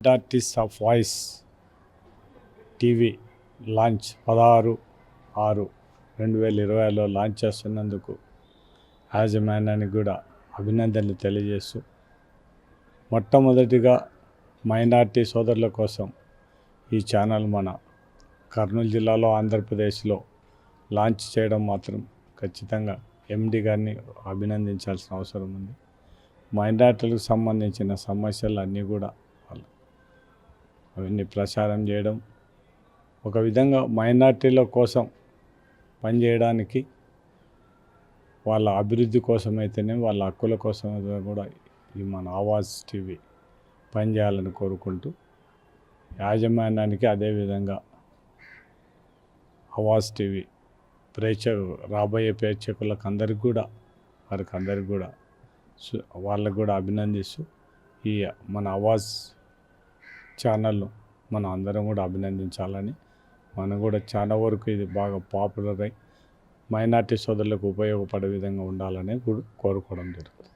Artist of voice TV launch 16/6/2020లో launch చేస్తున్నందుకు యాజమాన్యానికి కూడా అభినందనలు తెలియజేస్తూ, మొట్టమొదటిగా మైనార్టీ సోదరుల కోసం ఈ ఛానల్ మన కర్నూలు జిల్లాలో ఆంధ్రప్రదేశ్లో లాంచ్ చేయడం మాత్రం ఖచ్చితంగా ఎండి గారిని అభినందించాల్సిన అవసరం ఉంది. మైనార్టీలకు సంబంధించిన సమస్యలు అన్నీ కూడా అవన్నీ ప్రచారం చేయడం, ఒక విధంగా మైనార్టీల కోసం పనిచేయడానికి, వాళ్ళ అభివృద్ధి కోసమైతేనే వాళ్ళ హక్కుల కోసం కూడా ఈ మన ఆవాజ్ టీవీ పనిచేయాలని కోరుకుంటూ, యాజమాన్యానికి అదేవిధంగా ఆవాజ్ టీవీ రాబోయే ప్రేక్షకులకు అందరికి కూడా వాళ్ళకు కూడా అభినందిస్తూ, ఈ మన ఆవాజ్ ఛానల్ను మనం అందరం కూడా అభినందించాలని, మనం కూడా చాలా వరకు ఇది బాగా పాపులర్ అయి మైనార్టీ సోదరులకు ఉపయోగపడే విధంగా ఉండాలని కూడా కోరుకోవడం జరుగుతుంది.